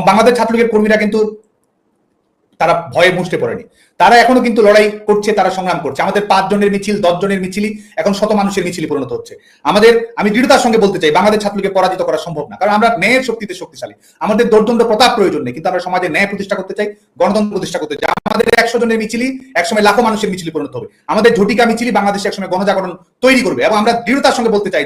বাংলাদেশ ছাত্রলীগের কর্মীরা কিন্তু তারা ভয়ে মুছতে পড়েনি, তারা এখনো কিন্তু লড়াই করছে, তারা সংগ্রাম করছে। আমাদের 5 জনের মিছিল, 10 জনের মিছিলই এখন শত মানুষের মিছিলে পরিণত হচ্ছে। আমি দৃঢ়তার সঙ্গে বলতে চাই, বাংলাদেশ ছাত্রলীগকে পরাজিত করা সম্ভব না, কারণ আমরা ন্যায়ের শক্তিতে শক্তিশালী। আমাদের দোর্দণ্ড প্রতাপ প্রয়োজন নেই, কিন্তু আমরা সমাজে ন্যায় প্রতিষ্ঠা করতে চাই, গণতন্ত্র প্রতিষ্ঠা করতে চাই। আমাদের 100 জনের মিছিলই একসময় লাখো মানুষের মিছিলে পরিণত হবে। আমাদের ঝটিকা মিছিলই বাংলাদেশে একসময় গণজাগরণ তৈরি করবে। এবং আমরা দৃঢ়তার সঙ্গে বলতে চাই,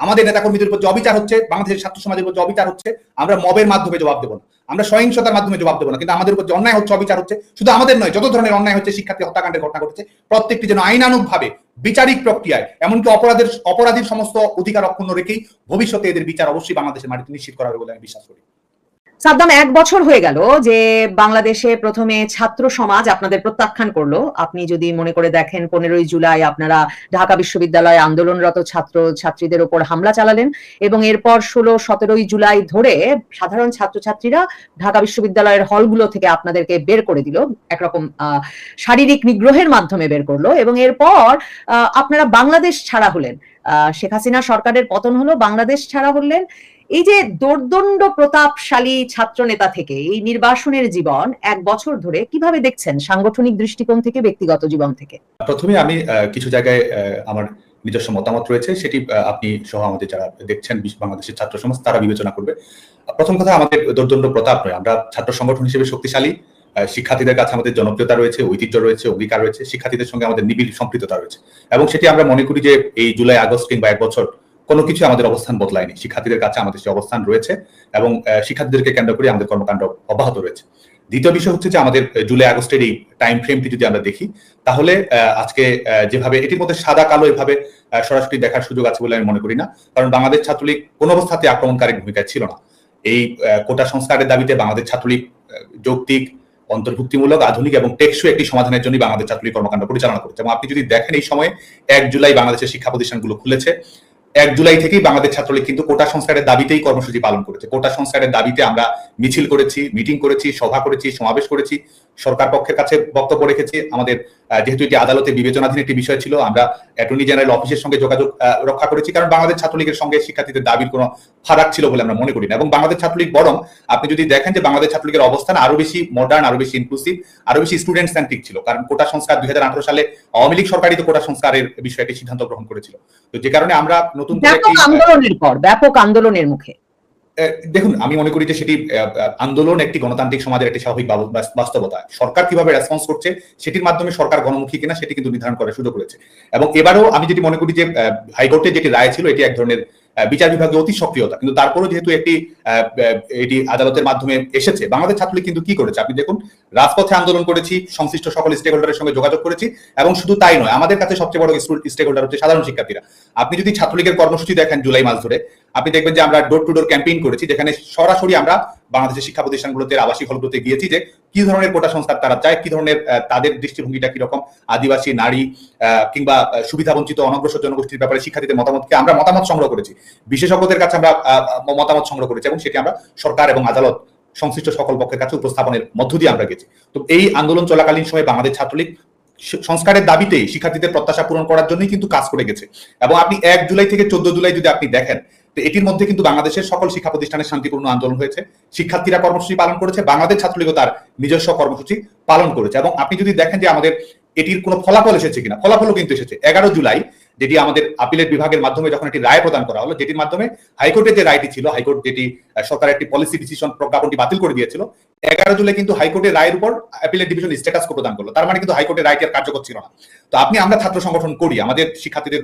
আমাদের নেতাকর্মীদের উপর যে অবিচার হচ্ছে, বাংলাদেশের ছাত্র সমাজের উপর যে অবিচার হচ্ছে, আমরা মবের মাধ্যমে জবাব দেবো না, আমরা সহিংসতার মাধ্যমে জবাব দেবো না, কিন্তু আমাদের উপর যে অন্যায় হচ্ছে, অবিচার হচ্ছে, শুধু আমাদের নয়, যত ধরনের অন্যায় হচ্ছে, শিক্ষার্থী হত্যাকাণ্ডের ঘটনা ঘটেছে, প্রত্যেকটি যেন আইনানুগভাবে বিচারিক প্রক্রিয়ায়, এমনকি অপরাধীর সমস্ত অধিকার অক্ষুণ্ণ রেখেই ভবিষ্যতে এদের বিচার অবশ্যই বাংলাদেশের মাটিতে নিশ্চিত করা হবে বলে আমি বিশ্বাস করি। সাদ্দাম, 1 বছর হয়ে গেল যে বাংলাদেশে প্রথমে ছাত্র সমাজ আপনাদের প্রত্যাখ্যান করলো। আপনি যদি মনে করে দেখেন, 15ই জুলাই আপনারা ঢাকা বিশ্ববিদ্যালয়ে আন্দোলনরত ছাত্র ছাত্রীদের উপর হামলা চালালেন, এবং এরপর 16-17ই জুলাই ধরে সাধারণ ছাত্রছাত্রীরা ঢাকা বিশ্ববিদ্যালয়ের হলগুলো থেকে আপনাদেরকে বের করে দিল, একরকম শারীরিক নিগ্রহের মাধ্যমে বের করলো, এবং এরপর আপনারা বাংলাদেশ ছাড়া হলেন। শেখ হাসিনা সরকারের পতন হলো, বাংলাদেশ ছাড়া হলেন। এই যে দোর্দণ্ড প্রতাপশালী ছাত্র নেতা থেকে এই নির্বাসনের জীবন 1 বছর ধরে কিভাবে দেখছেন, সাংগঠনিক দৃষ্টিকোণ থেকে, ব্যক্তিগত জীবন থেকে? প্রথমে আমি কিছু জায়গায় আমার নিজস্ব মতামত রয়েছে, সেটি আপনি সহ আমাদের যারা দেখছেন বাংলাদেশের ছাত্র সমাজ তারা বিবেচনা করবে। প্রথম কথা, আমাদের দোর্দণ্ড প্রতাপ নয়, আমরা ছাত্র সংগঠন হিসেবে শক্তিশালী। শিক্ষার্থীদের কাছে আমাদের জনপ্রিয়তা রয়েছে, ঐতিহ্য রয়েছে, অঙ্গীকার রয়েছে, শিক্ষার্থীদের সঙ্গে আমাদের নিবিড় সম্পৃক্ততা রয়েছে, এবং সেটি আমরা মনে করি যে এই জুলাই, আগস্ট কিংবা 1 বছর কোনো কিছু আমাদের অবস্থান বদলায়নি। শিক্ষার্থীদের কাছে আমাদের সে অবস্থান রয়েছে, এবং শিক্ষার্থীদেরকে কেন্দ্র করে আমাদের কর্মকাণ্ড অব্যাহত রয়েছে। দ্বিতীয় বিষয় হচ্ছে যে আমাদের জুলাই আগস্টের এই টাইম ফ্রেমটি যদি আমরা দেখি, তাহলে আজকে যেভাবে এটির মধ্যে সাদা কালো এভাবে সরাসরি দেখার সুযোগ আছে বলে আমি মনে করি না, কারণ বাংলাদেশ ছাত্রলীগ কোনো অবস্থাতে আক্রমণকারীর ভূমিকায় ছিল না। এই কোটা সংস্কারের দাবিতে বাংলাদেশ ছাত্রলীগ যৌক্তিক, অন্তর্ভুক্তিমূলক, আধুনিক এবং টেকসই একটি সমাধানের জন্য বাংলাদেশ ছাত্রলীগ কর্মকাণ্ড পরিচালনা করছে। এবং আপনি যদি দেখেন, এই সময়ে 1 জুলাই বাংলাদেশের শিক্ষা প্রতিষ্ঠানগুলো খুলেছে। 1 জুলাই থেকেই বাংলাদেশ ছাত্রলীগ কিন্তু কোটা সংস্কারের দাবিতেই কর্মসূচি পালন করেছে। কোটা সংস্কারের দাবিতে আমরা মিছিল করেছি, মিটিং করেছি, সভা করেছি, সমাবেশ করেছি, সরকার পক্ষের কাছে বক্তব্য রেখেছি। আমাদের যেহেতু এটি আদালতে বিবেচনাধীন একটি বিষয় ছিল, আমরা অ্যাটর্নি জেনারেল অফিসের সঙ্গে যোগাযোগ রক্ষা করেছি, কারণ বাংলাদেশ ছাত্রলীগের সঙ্গে শিক্ষার্থীদের দাবির কোনো ফারাক ছিল বলে আমরা মনে করি না। এবং বাংলাদেশ ছাত্রলীগ বরং আপনি যদি দেখেন যে বাংলাদেশ ছাত্রলীগের অবস্থান আরো বেশি মডার্ন, আরো বেশি ইনক্লুসিভ, আরো বেশি স্টুডেন্ট সেন্ট্রিক ছিল, কারণ কোটা সংস্কার 2018 সালে আওয়ামী লীগ সরকারই তো কোটা সংস্কারের বিষয়ে একটি সিদ্ধান্ত গ্রহণ করেছিল। তো যে কারণে আমরা নতুন ব্যাপক আন্দোলনের মুখে, দেখুন, আমি মনে করি যে সেটি আন্দোলন একটি গণতান্ত্রিক সমাজের একটি স্বাভাবিক বাস্তবতা। সরকার কিভাবে রেসপন্স করছে সেটির মাধ্যমে সরকার গণমুখী কিনা সেটি কিন্তু নির্ধারণ করার সুযোগ রয়েছে। এবং এবারও আমি যেটি মনে করি যে হাইকোর্টের যেটি রায় ছিল, এটি এক ধরনের বিচার বিভাগে অতি সক্রিয়তা, কিন্তু তারপরেও যেহেতু এটি আদালতের মাধ্যমে এসেছে, বাংলাদেশ ছাত্রলীগ কিন্তু কি করেছে আপনি দেখুন, রাজপথে আন্দোলন করেছি, সংশ্লিষ্ট সকল স্টেক হোল্ডারের সঙ্গে যোগাযোগ করেছি, এবং শুধু তাই নয়, আমাদের কাছে সবচেয়ে বড় স্টেক হোল্ডার হচ্ছে সাধারণ শিক্ষার্থীরা। আপনি যদি ছাত্রলীগের কর্মসূচি দেখেন জুলাই মাস ধরে, আপনি দেখবেন যে আমরা ডোর টু ডোর ক্যাম্পেইন করেছি, যেখানে সরাসরি আমরা বাংলাদেশের শিক্ষা প্রতিষ্ঠানগুলোতে, আবাসিক হলগুলোতে গিয়েছি যে কি ধরনের কোটা সংস্কার তারা চায়, কি ধরনের তাদের দৃষ্টিভঙ্গিটা কিরকম, আদিবাসী, নারী কিংবা সুবিধা বঞ্চিত অনগ্রসর জনগোষ্ঠীর ব্যাপারে শিক্ষার্থীদের মতামতকে আমরা মতামত সংগ্রহ করেছি, বিশেষজ্ঞদের কাছে আমরা মতামত সংগ্রহ করেছি, এবং সেটি আমরা সরকার এবং আদালত সংশ্লিষ্ট সকল পক্ষের কাছে উপস্থাপনের মধ্য দিয়ে আমরা গেছি। তো এই আন্দোলন চলাকালীন সময়ে বাংলাদেশ ছাত্রলীগ সংস্কারের দাবিতে শিক্ষার্থীদের প্রত্যাশা পূরণ করার জন্যই কিন্তু কাজ করে গেছে। এবং আপনি 1 জুলাই থেকে 14 জুলাই যদি আপনি দেখেন, তো এটির মধ্যে কিন্তু বাংলাদেশের সকল শিক্ষা প্রতিষ্ঠানের শান্তিপূর্ণ আন্দোলন হয়েছে, শিক্ষার্থীরা কর্মসূচি পালন করেছে, বাংলাদেশ ছাত্রলীগও তার নিজস্ব কর্মসূচি পালন করেছে। এবং আপনি যদি দেখেন যে আমাদের এটির কোনো ফলাফল এসেছে কিনা, ফলাফলও কিন্তু এসেছে। 11 জুলাই যেটি আমাদের আপিলের বিভাগের মাধ্যমে যখন একটি রায় প্রদান করা হলো, যেটির মাধ্যমে হাইকোর্টের যে রায়টি ছিল, হাইকোর্ট যেটি সরকারের একটি পলিসি ডিসিশন প্রজ্ঞাপনটি বাতিল করে দিয়েছিল, 11 জুলাই কিন্তু হাইকোর্টের রায়ের উপর অ্যাপিলের ডিভিশন স্ট্যাটাস প্রদান করলো। তার মানে কিন্তু হাইকোর্টের রায়টি আর কার্যকর ছিল না। তো আমরা ছাত্র সংগঠন করি, আমাদের শিক্ষার্থীদের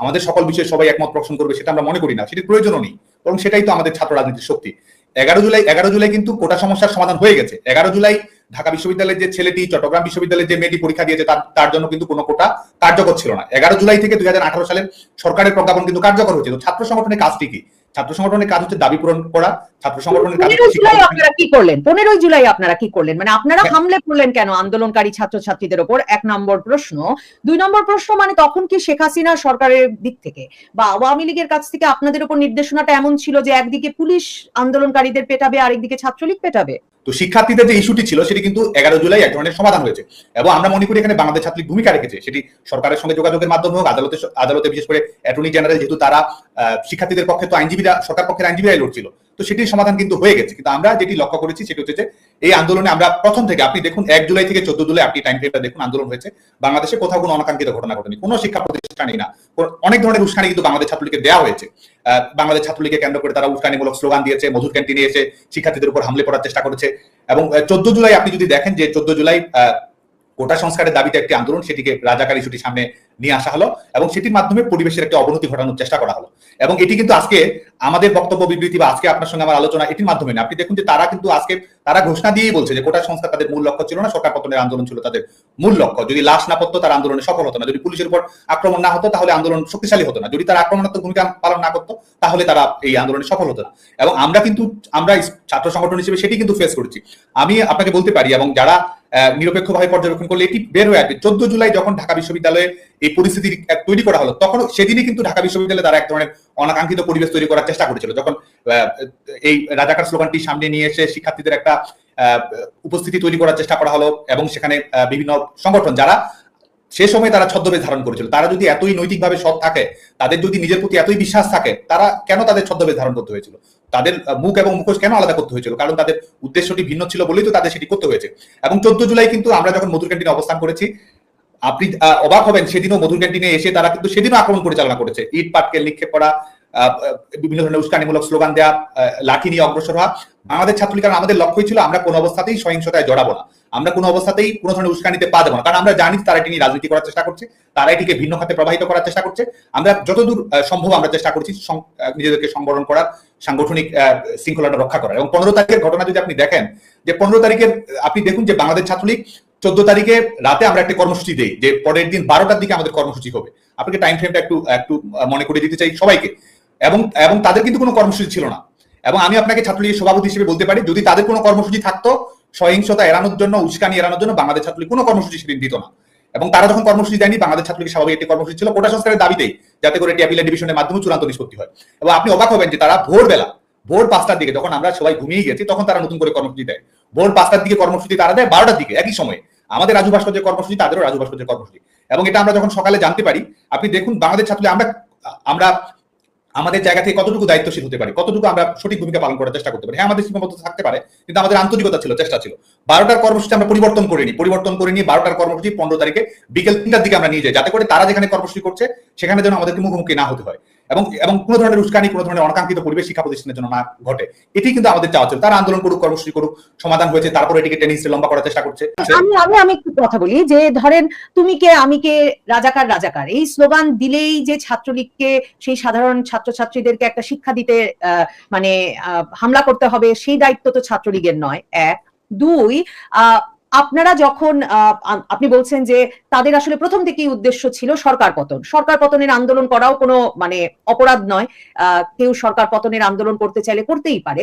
আমাদের সকল বিষয়ে সবাই একমত পোষণ করবে সেটা আমরা মনে করি না, সেটির প্রয়োজনও নেই, বরং সেটাই তো আমাদের ছাত্র রাজনীতির শক্তি। 11 জুলাই কিন্তু কোটা সমস্যার সমাধান হয়ে গেছে। 11 জুলাই ঢাকা বিশ্ববিদ্যালয়ের যে ছেলেটি, চট্টগ্রাম বিশ্ববিদ্যালয়ের যে মেয়েটি পরীক্ষা দিয়েছে, তার জন্য কিন্তু কোনো কোটা কার্যকর ছিল না। 11 জুলাই থেকে 2018 সালের সরকারের প্রজ্ঞাপন কিন্তু কার্যকর হয়েছে। তো ছাত্র সংগঠনের কাজটি কি? ছাত্র সংগঠনের কাজ হচ্ছে দাবি পূরণ করা। ছাত্র সংগঠনের কাজ হচ্ছে 15 জুলাই আপনারা কি করলেন, মানে আপনারা হামলে পড়লেন কেন আন্দোলনকারী ছাত্রছাত্রীদের উপর? 1 নম্বর প্রশ্ন। 2 নম্বর প্রশ্ন, মানে তখন কি শেখ হাসিনা সরকারের দিক থেকে বা আওয়ামী লীগের কাছ থেকে আপনাদের উপর নির্দেশনাটা এমন ছিল যে একদিকে পুলিশ আন্দোলনকারীদের পেটাবে, আরেকদিকে ছাত্রলীগ পেটাবে? তো শিক্ষার্থীদের যে ইস্যুটি ছিল সেটি কিন্তু 11 জুলাই এক ধরনের সমাধান হয়েছে, এবং আমরা মনে করি এখানে বাংলাদেশ ছাত্রলীগ ভূমিকা রেখেছে। সেটি সরকারের সঙ্গে যোগাযোগের মাধ্যমে হোক, আদালতে বিশেষ করে অ্যাটর্নি জেনারেল, যেহেতু তারা শিক্ষার্থীদের পক্ষে তো আইনজীবীরা, সরকার পক্ষের আইনজীবীরাই লড়ছিল, তো সেটির সমাধান কিন্তু হয়ে গেছে। কিন্তু আমরা যেটি লক্ষ্য করেছি সেটি হচ্ছে যে এই আন্দোলনে আমরা প্রথম থেকে, আপনি দেখুন 1 জুলাই থেকে 14 জুলাই আপনি টাইম ফ্রেমটা দেখুন, আন্দোলন হয়েছে বাংলাদেশে কোথাও কোনো অনাকাঙ্ক্ষিত ঘটনা ঘটেনি, কোনো শিক্ষা প্রতিষ্ঠানই না, অনেক ধরনের উস্কানি কিন্তু বাংলাদেশ ছাত্রলীগকে দেওয়া হয়েছে। বাংলাদেশ ছাত্রলীগকে কেন্দ্র করে তারা উস্কানিমূলক স্লোগান দিয়েছে, মধুর ক্যান্টিনে এসে শিক্ষার্থীদের উপর হামলে পড়ার চেষ্টা করেছে। এবং 14 জুলাই আপনি যদি দেখেন যে 14 জুলাই কোটা সংস্কারের দাবিতে একটি আন্দোলন, সেটিকে রাজাকার ইস্যুটি সামনে নিয়ে আসা হলো এবং সেটির মাধ্যমে পরিবেশের একটা অবনতি ঘটানোর চেষ্টা করা হলো। এবং এটি কিন্তু আজকে আমাদের বক্তব্য বিবৃতি বা আজকে আপনার সঙ্গে আমার আলোচনা এটির মাধ্যমে না, আপনি দেখুন যে তারা কিন্তু আজকে তারা ঘোষণা দিয়েই বলছে যে কোটা সংস্কার তাদের মূল লক্ষ্য ছিল না, সরকার পতনের আন্দোলন ছিল তাদের মূল লক্ষ্য। যদি লাশ না পড়তো তারা আন্দোলনে সফল হতো না, যদি পুলিশের উপর আক্রমণ না হতো তাহলে আন্দোলন শক্তিশালী হতো না, যদি তারা আক্রমণাত্মক ভূমিকা পালন না করতো তাহলে তারা এই আন্দোলনে সফল হতো না। এবং আমরা ছাত্র সংগঠন হিসেবে সেটি কিন্তু ফেস করেছি। আমি আপনাকে বলতে পারি, এবং যারা নিরপেক্ষভাবে পর্যবেক্ষণ করলে এটি বের হয়ে আসবে, 14 জুলাই যখন ঢাকা বিশ্ববিদ্যালয়ে এই পরিস্থিতি তৈরি করা হলো, তখন সেদিনই কিন্তু ঢাকা বিশ্ববিদ্যালয়ে তারা এক ধরনের অনাকাঙ্ক্ষিত পরিবেশ তৈরি করার চেষ্টা করেছিল। যখন এই রাজাকার স্লোগানটি সামনে নিয়ে এসে শিক্ষার্থীদের একটা উপস্থিতি তৈরি করার চেষ্টা করা হলো, এবং সেখানে বিভিন্ন সংগঠন যারা সে সময় তারা ছদ্মবেশ ধারণ করেছিল, তারা যদি এতই নৈতিকভাবে সৎ থাকে, তাদের যদি নিজের প্রতি এতই বিশ্বাস থাকে, তারা কেন তাদের ছদ্মবেশ ধারণ করতে হয়েছিল? তাদের মুখ এবং মুখোশ কেন আলাদা করতে হয়েছিল? কারণ তাদের উদ্দেশ্যটি ভিন্ন ছিল বলেই তো তাদের সেটি করতে হয়েছে। এবং 14 জুলাই কিন্তু আমরা যখন মধুর ক্যান্টিনে অবস্থান করেছি, আপনি অবাক হবেন, সেদিনও মধুর ক্যান্টিনে এসে তারা কিন্তু সেদিনও আক্রমণ পরিচালনা করেছে, ইট পাটকেল নিক্ষেপ করা, বিভিন্ন ধরনের উস্কানিমূলক স্লোগান দেওয়া, লাঠি নিয়ে অগ্রসর হওয়া। আমাদের ছাত্রলীগ, কারণ আমাদের লক্ষ্যই ছিল আমরা কোনো অবস্থাতেই সহিংসতায় জড়াবো না, আমরা কোনো অবস্থাতেই কোনো ধরনের উস্কানিতে পা দেবো না, কারণ আমরা জানি তারা এটি নিয়ে রাজনীতি করার চেষ্টা করছে, তারা এটিকে ভিন্ন খাতে প্রবাহিত করার চেষ্টা করছে। আমরা যতদূর সম্ভব আমরা চেষ্টা করছি নিজেদেরকে সংবরণ করার, সাংগঠনিক শৃঙ্খলাটা রক্ষা করার। এবং 15 তারিখের ঘটনা যদি আপনি দেখেন, যে 15 তারিখের আপনি দেখুন যে বাংলাদেশ ছাত্রলীগ 14 তারিখে রাতে আমরা একটা কর্মসূচি দেই যে পরের দিন 12টার দিকে আমাদের কর্মসূচি হবে। আপনাকে টাইম ফ্রেমটা একটু মনে করে দিতে চাই সবাইকে। এবং তাদের কিন্তু কোনো কর্মসূচি ছিল না। এবং আমি আপনাকে ছাত্রলীগের সভাপতি হিসেবে বলতে পারি, যদি তাদের কোনো কর্মসূচি থাকতো সহিংসতা এড়ানোর জন্য, উস্কানি এড়ানোর জন্য, বাংলাদেশ ছাত্রলীগ কোনো কর্মসূচি সেদিন দিত না। এবং তারা যখন কর্মসূচি দেয়নি, বাংলাদেশ ছাত্রলীগের স্বাভাবিক একটি কর্মসূচি ছিল কোটা সংস্কারের দাবিতেই, যাতে করে এটি অ্যাপিলেট ডিভিশনের মাধ্যমে চূড়ান্ত নিষ্পত্তি হয়। এবং আপনি অবাক হবেন যে তারা ভোর 5টার দিকে, যখন আমরা সবাই ঘুমিয়ে গেছি, তখন তারা নতুন করে কর্মসূচি দেয়। ভোর 5টার দিকে কর্মসূচি তারা দেয়, 12টার দিকে একই সময়ে আমাদের রাজু ভাস্কর্যের কর্মসূচি, তাদেরও রাজু ভাস্কর্যের কর্মসূচি। এবং এটা আমরা যখন সকালে জানতে পারি, আপনি দেখুন বাংলাদেশ ছাত্রলীগ আমরা আমাদের জায়গা থেকে কতটুকু দায়িত্বশীল হতে পারি, কতটুকু আমরা সঠিক ভূমিকা পালন করার চেষ্টা করতে পারি। হ্যাঁ, আমাদের সীমাবদ্ধতা থাকতে পারে, কিন্তু আমাদের আন্তরিকতা ছিল, চেষ্টা ছিল। 12টার কর্মসূচি আমরা পরিবর্তন করিনি, 12টার কর্মসূচি 15 তারিখে বিকেল 3টার দিকে আমরা নিয়ে যাই, যাতে করে তারা যেখানে কর্মসূচি করছে সেখানে যেন আমাদেরকে মুখোমুখি না হতে হয়, এবং কোনো ধরনের উস্কানি, কোনো ধরনের অনাকাঙ্ক্ষিত পরিবেশ শিক্ষা প্রতিষ্ঠানের জন্য না ঘটে। এটি কিন্তু আমাদের চাওয়া ছিল। তারা আন্দোলন করুক, কর্মসূচি করুক, সমাধান হয়েছে, তারপরে এটিকে টেনে হিসেবে লম্বা করার চেষ্টা করছে। আমি একটু কথা বলি, যে ধরেন তুমি কে আমি কে, রাজাকার রাজাকার, এই স্লোগান দিলেই যে ছাত্রলীগকে, সেই সাধারণ ছাত্রছাত্রীদেরকে একটা শিক্ষা দিতে মানে হামলা করতে হবে, সেই দায়িত্ব তো ছাত্রলীগের নয়। 1, 2, আপনারা যখন আপনি বলছেন যে তাদের আসলে প্রথম থেকেই উদ্দেশ্য ছিল সরকার পতনের আন্দোলন করাও কোনো মানে অপরাধ নয়, কেউ সরকার পতনের আন্দোলন করতে চাইলে করতেই পারে।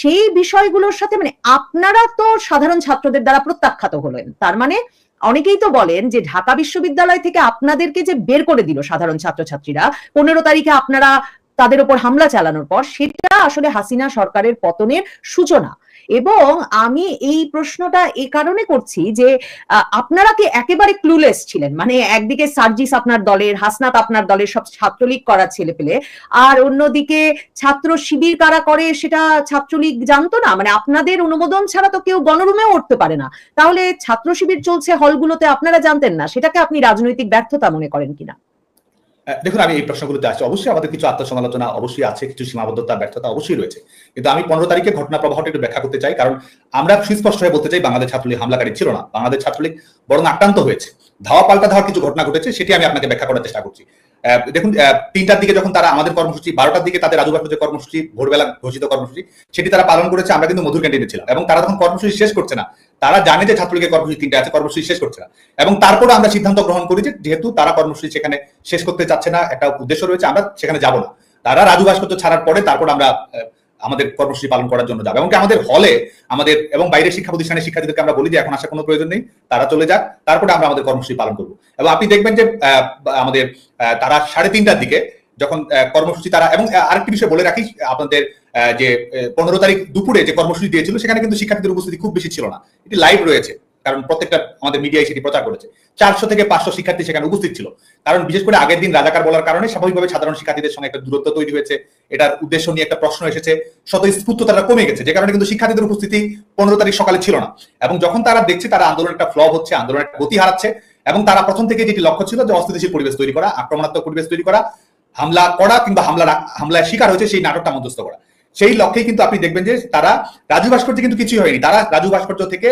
সেই বিষয়গুলোর সাথে মানে আপনারা তো সাধারণ ছাত্রদের দ্বারা প্রত্যাখ্যাত হলেন, তার মানে অনেকেই তো বলেন যে ঢাকা বিশ্ববিদ্যালয় থেকে আপনাদেরকে যে বের করে দিল সাধারণ ছাত্রছাত্রীরা 15 তারিখে আপনারা তাদের উপর হামলা চালানোর পর, সেটা আসলে হাসিনা সরকারের পতনের সূচনা। এবং আমি এই প্রশ্নটা এই কারণে করছি যে আপনারা কি একেবারে ক্লুলেস ছিলেন? মানে একদিকে সার্জিস আপনার দলের, হাসনাত আপনার দলের, সব ছাত্রলীগ করা ছেলে পেলে, আর অন্যদিকে ছাত্র শিবির কারা করে সেটা ছাত্রলীগ জানতো না, মানে আপনাদের অনুমোদন ছাড়া তো কেউ গণরুমেও উঠতে পারে না। তাহলে ছাত্র শিবির চলছে হলগুলোতে, আপনারা জানতেন না? সেটাকে আপনি রাজনৈতিক ব্যর্থতা মনে করেন কিনা? দেখুন, আমি এই প্রশ্নগুলোতে আসছি, অবশ্যই আমাদের কিছু আত্মসমালোচনা অবশ্যই আছে, কিছু সীমাবদ্ধতা, ব্যর্থতা অবশ্যই রয়েছে। কিন্তু আমি 15 তারিখে ঘটনা প্রবাহটা একটু ব্যাখ্যা করতে চাই, কারণ আমরা সুস্পষ্ট হয়ে বলতে চাই বাংলাদেশ ছাত্রলীগ হামলাকারী ছিল না, বাংলাদেশ ছাত্রলীগ বরং আক্রান্ত হয়েছে। ধাওয়া পাল্টা ধাওয়ার কিছু ঘটনা ঘটেছে, সেটি আমি আপনাকে ব্যাখ্যা করার চেষ্টা করছি। দেখুন, 3টার দিকে যখন তারা আমাদের কর্মসূচি, 12টার দিকে তাদের রাজু ভাস্কর্যের কর্মসূচি, ভোরবেলা ঘোষিত কর্মসূচি, সেটি তারা পালন করেছে। আমরা কিন্তু মধুর ক্যান্টিনে ছিলাম, এবং তারা তখন কর্মসূচি শেষ করছে না, তারা জানে যে ছাত্রলীগের কর্মসূচি 3টা আছে, কর্মসূচি শেষ করছে না। এবং তারপরে আমরা সিদ্ধান্ত গ্রহণ করি যে যেহেতু তারা কর্মসূচি সেখানে শেষ করতে চাচ্ছে না, একটা উদ্দেশ্য রয়েছে, আমরা সেখানে যাব না। তারা রাজু ভাস্কর্য ছাড়ার পরে তারপর আমরা আমাদের কর্মসূচি পালন করার জন্য যাবে। এমনকি আমাদের হলে আমাদের এবং বাইরের শিক্ষা প্রতিষ্ঠানের শিক্ষার্থীদেরকে আমরা বলি যে এখন আসার কোনো প্রয়োজন নেই, তারা চলে যাক, তারপরে আমরা আমাদের কর্মসূচি পালন করবো। এবং আপনি দেখবেন যে আমাদের তারা 3:30টার দিকে যখন কর্মসূচি তারা, এবং আরেকটি বিষয় বলে রাখি, আপনাদের যে 15 তারিখ দুপুরে যে কর্মসূচি দিয়েছিল সেখানে কিন্তু শিক্ষার্থীদের উপস্থিতি খুব বেশি ছিল না, এটি লাইভ রয়েছে, কারণ প্রত্যেকটা আমাদের মিডিয়ায় সেটি প্রচার করেছে। 400 থেকে 500 শিক্ষার্থী সেখানে উপস্থিত ছিল। কারণ বিশেষ করে আগের দিন রাজাকার বলার কারণে স্বাভাবিকভাবে সাধারণ শিক্ষার্থীদের সঙ্গে একটা দূরত্ব তৈরি হয়েছে, এটার উদ্দেশ্য নিয়ে একটা প্রশ্ন এসেছে, স্বতঃস্ফূর্ততা কমে গেছে, যে কারণে কিন্তু শিক্ষার্থীদের উপস্থিতি 15 তারিখ সকালে ছিল না। এবং যখন তারা দেখছে তারা আন্দোলন একটা ফ্লপ হচ্ছে, আন্দোলন একটা গতি হারাচ্ছে, এবং তারা প্রথম থেকে যেটি লক্ষ্য ছিল যে অস্থিতিশীল পরিবেশ তৈরি করা, আক্রমণাত্মক পরিবেশ তৈরি করা, হামলা করা কিংবা হামলায় শিকার হয়েছে সেই নাটকটা মধ্যস্থ করা, সেই লক্ষ্যে কিন্তু আপনি দেখবেন যে তারা রাজু ভাস্কর্য কিন্তু কিছুই হয়নি, তারা রাজু ভাস্কর্য থেকে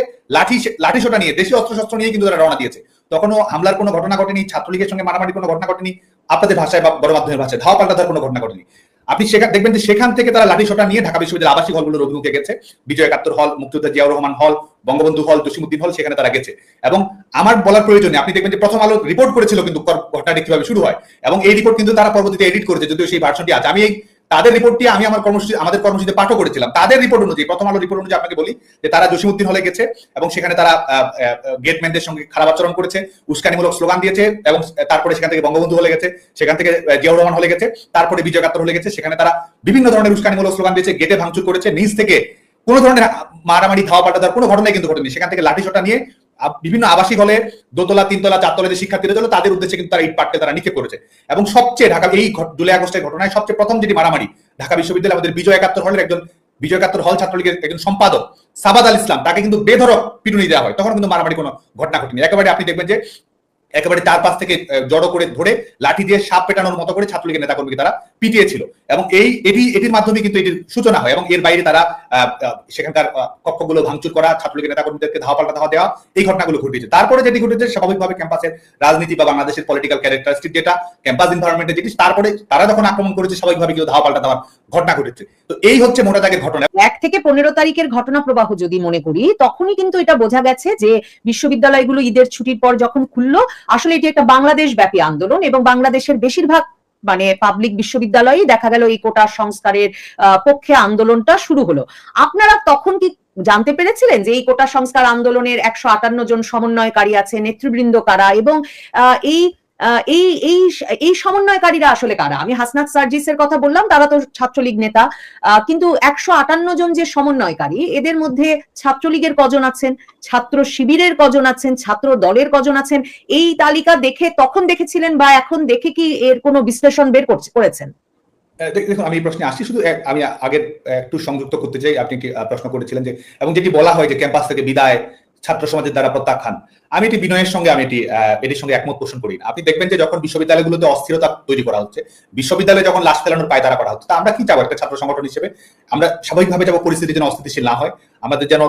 লাঠি সোটা নিয়ে, দেশীয় অস্ত্রশস্ত্র নিয়ে কিন্তু তারা রওনা দিয়েছে। তখনও হামলার কোনো ঘটনা ঘটেনি, ছাত্রলীগের সঙ্গে মারামারি কোনো ঘটনা ঘটেনি, আপনাদের ভাষায় বা গণমাধ্যমের ভাষায় ধাওয়া পাল্টা দেওয়ার কোনো ঘটনা ঘটেনি। আপনি সেখানে দেখবেন যে সেখান থেকে তারা লাঠি সোটা নিয়ে ঢাকা বিশ্ববিদ্যালয়ের আবাসিক হলগুলোর অভিমুখে গেছে, বিজয় একাত্তর হল, মুক্তিযোদ্ধা জিয়াউর রহমান হল, বঙ্গবন্ধু হল, জসিমউদ্দিন হল, সেখানে তারা গেছে। এবং আমার বলার প্রয়োজনে আপনি দেখবেন যে প্রথম আলো রিপোর্ট করেছিল কিন্তু ঘটনাটি কিভাবে শুরু হয়, এবং এই রিপোর্ট কিন্তু তারা পরবর্তীতে এডিট করেছে, যদিও সেই ভার্সনটি আছে। আমি তাদের রিপোর্টটি আমি আমাদের কর্মসূচিতে পাঠও করেছিলাম। তাদের রিপোর্ট অনুযায়ী, প্রথম আলো রিপোর্ট অনুযায়ী আপনাকে বলি যে তারা জসিমউদ্দিন হলে গেছে এবং সেখানে তারা গেটম্যানদের সঙ্গে খারাপ আচরণ করেছে, উস্কানিমূলক স্লোগান দিয়েছে, এবং তারপরে সেখান থেকে বঙ্গবন্ধু হলে গেছে, সেখান থেকে জিয়াউর রহমান হলে গেছে, তারপরে বিজয় একাত্তর হলে গেছে, সেখানে তারা বিভিন্ন ধরনের উস্কানিমূলক স্লোগান দিয়েছে, গেটে ভাঙচুর করেছে, নিচ থেকে কোনো ধরনের মারামারি ধাওয়া পাল্টা দেওয়ার কোনো ঘটনাই কিন্তু ঘটেনি। সেখান থেকে লাঠি সোটা নিয়ে বিভিন্ন আবাসিক হলে দোতলা, তিনতলা, চারতলা যে শিক্ষার্থীরা ছিল তাদের উদ্দেশ্যে কিন্তু তারা ইট পাটকে তারা নিক্ষেপ করেছে। এবং সবচেয়ে ঢাকা এই জুলাই আগস্টের ঘটনায় সবচেয়ে প্রথম যেটি মারামারি, ঢাকা বিশ্ববিদ্যালয় আমাদের বিজয় একাত্তর হল ছাত্রলীগের একজন সম্পাদক সাবাদ আল ইসলাম, তাকে কিন্তু বেধড়ক পিটুনি দেওয়া হয়। তখন কিন্তু মারামারি কোনো ঘটনা ঘটেনি। একেবারে আপনি দেখবেন যে একেবারে 4-5 থেকে জড়ো করে ধরে লাঠি দিয়ে সাপ পেটানোর মতো করে ছাত্রলীগের নেতাকর্মীকে তারা পিটিয়েছিল, এবং এটির মাধ্যমে কিন্তু এটির সূচনা হয়। এবং এর বাইরে তারা সেখানকার কক্ষগুলো ভাঙচুর করা, ছাত্রলীগের নেতাকর্মীদেরকে ধাওয়া পাল্টা ধাওয়া দেওয়া, এই ঘটনাগুলো ঘটেছে। তারপরে যেটি ঘটেছে স্বাভাবিকভাবে ক্যাম্পাসের রাজনীতি বা বাংলাদেশের পলিটিক্যাল ক্যারেক্টারিস্টিক যেটা ক্যাম্পাস এনভায়রনমেন্টে যেটি, তারপরে তারা যখন আক্রমণ করেছে স্বাভাবিকভাবে কেউ ধাওয়া পাল্টা দেওয়ার ঘটনা ঘটেছে। তো এই হচ্ছে মোটা দাগের ঘটনা। 1 থেকে 15 তারিখের ঘটনা প্রবাহ যদি মনে করি, তখনই কিন্তু এটা বোঝা গেছে যে বিশ্ববিদ্যালয়গুলো ঈদের ছুটির পর যখন খুললো, আসলে এটি একটা বাংলাদেশ ব্যাপী আন্দোলন, এবং বাংলাদেশের বেশিরভাগ পাবলিক বিশ্ববিদ্যালয়ে দেখা গেল এই কোটা সংস্কারের পক্ষে আন্দোলনটা শুরু হলো। আপনারা তখন কি জানতে পেরেছিলেন যে এই কোটা সংস্কার আন্দোলনের 158 জন সমন্বয়কারী আছে, নেতৃবৃন্দ কারা, এবং এই এই সমন্বয়কারীরা আসলে কারা? আমি হাসনাত সার্জিসের কথা বললাম, তারা তো ছাত্রলীগ নেতা, কিন্তু 158 জন যে সমন্বয়কারী, এদের মধ্যে ছাত্রলীগের কজন আছেন, ছাত্র শিবিরের কজন আছেন, ছাত্র দলের কজন আছেন, এই তালিকা দেখে তখন দেখেছিলেন বা এখন দেখে কি এর কোনো বিশ্লেষণ বের করেছেন? দেখুন, আমি এই প্রশ্নে আসছি, শুধু আমি আগে একটু সংযুক্ত করতে চাই। আপনি কি প্রশ্ন করেছিলেন যে, এবং যেটি বলা হয় যে ক্যাম্পাস থেকে বিদায়, ছাত্র সমাজের দ্বারা প্রত্যাখ্যান, আমি এটি বিনয়ের সঙ্গে এটির সঙ্গে একমত পোষণ করি না। আপনি দেখবেন যে যখন বিশ্ববিদ্যালয়গুলোতে অস্থিরতা তৈরি করা হচ্ছে, বিশ্ববিদ্যালয়ে যখন লাশ ফেলানোর পায়তারা করা হচ্ছে, তা আমরা কি চাবো? একটা ছাত্র সংগঠন হিসেবে আমরা স্বাভাবিকভাবে যাবো পরিস্থিতি যেন অস্থিতিশীল না হয়,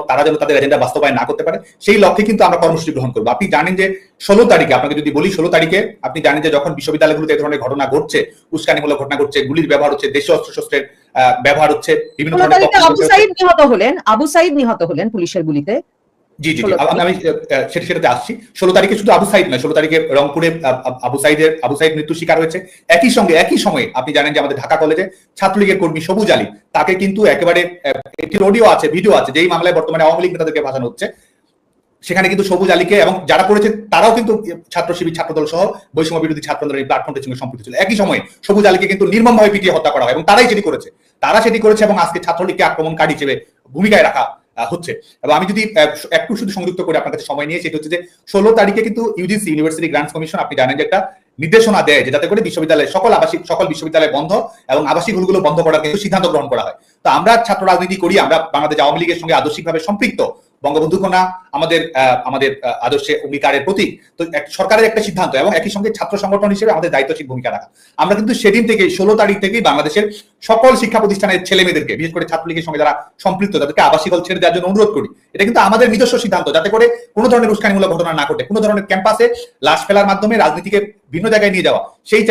তারা যেন তাদের এজেন্ডা বাস্তবায়ন না করতে পারে, সেই লক্ষ্যে কিন্তু আমরা কর্মসূচি গ্রহণ করবো। আপনি জানেন যে 16 তারিখে, আপনাকে যদি বলি 16 তারিখে আপনি জানেন যে যখন বিশ্ববিদ্যালয়গুলোতে এই ধরনের ঘটনা ঘটছে, উস্কানিমূলক ঘটনা ঘটছে, গুলির ব্যবহার হচ্ছে, দেশীয় অস্ত্রশস্ত্রের ব্যবহার হচ্ছে, বিভিন্ন ধরনের আবু সাইদ নিহত হলেন পুলিশের গুলিতে। জি জি, আমি সেটাতে আসছি। 16 তারিখে শুধু আবু সাইদ নয়, 16 তারিখে রংপুরে আবু সাইদ মৃত্যু শিকার হয়েছে। একই সময়ে আপনি জানেন যে আমাদের ঢাকা কলেজে ছাত্রলীগের কর্মী সবুজ আলী, তাকে কিন্তু একেবারে একটি অডিও আছে, ভিডিও আছে, যেই মামলায় বর্তমানে আওয়ামী লীগ নেতাদেরকে ফাঁসানো হচ্ছে, সেখানে কিন্তু সবুজ আলীকে এবং যারা করেছে তারাও কিন্তু ছাত্র শিবির, ছাত্রদল সহ বৈষম্য বিরোধী ছাত্র আন্দোলনের প্ল্যাটফর্মের সঙ্গে সম্পৃক্ত ছিল। একই সময়ে সবুজ আলীকে কিন্তু নির্মমভাবে পিটিয়ে হত্যা করা হয়, এবং তারা সেটি করেছে, এবং আজকে ছাত্রলীগকে আক্রমণকারী হিসেবে ভূমিকায় রাখা হচ্ছে। এবং আমি যদি একটু শুধু সংযুক্ত করে আপনার কাছে সময় নিয়ে, সেটা হচ্ছে যে 16 তারিখে কিন্তু ইউজিসি, ইউনিভার্সিটি গ্রান্টস কমিশন, আপনি জানেন যে একটা নির্দেশনা দেয় যে যাতে করে বিশ্ববিদ্যালয়ে সকল বিশ্ববিদ্যালয় বন্ধ এবং আবাসিক হলগুলো বন্ধ করার কিন্তু সিদ্ধান্ত গ্রহণ করা হয়। তো আমরা ছাত্র রাজনীতি করি, আমরা বাংলাদেশ আওয়ামী লীগের সঙ্গে আদর্শিকভাবে সম্পৃক্ত, বঙ্গবন্ধু কন্যা আমাদের আদর্শে অঙ্গীকারের প্রতীক। তো সরকারের একটা সিদ্ধান্ত, এবং একই সঙ্গে ছাত্র সংগঠন হিসেবে আমাদের দায়িত্বশীল ভূমিকা রাখা। আমরা কিন্তু সেদিন থেকে 16 তারিখ থেকেই বাংলাদেশের সকল শিক্ষা প্রতিষ্ঠানের ছেলে মেয়েদেরকে, বিশেষ করে ছাত্রলীগের সঙ্গে যারা সম্পৃক্ত, তাদেরকে আবাসিক হল ছেড়ে দেওয়ার জন্য অনুরোধ করি। এটা কিন্তু আমাদের নিজস্ব সিদ্ধান্ত, যাতে করে কোনো ধরনের উস্কানিমূলক ঘটনা না ঘটে, কোনো ধরনের ক্যাম্পাসে লাশ ফেলার মাধ্যমে রাজনীতিকে ভিন্ন জায়গায় নিয়ে যাওয়া, সেই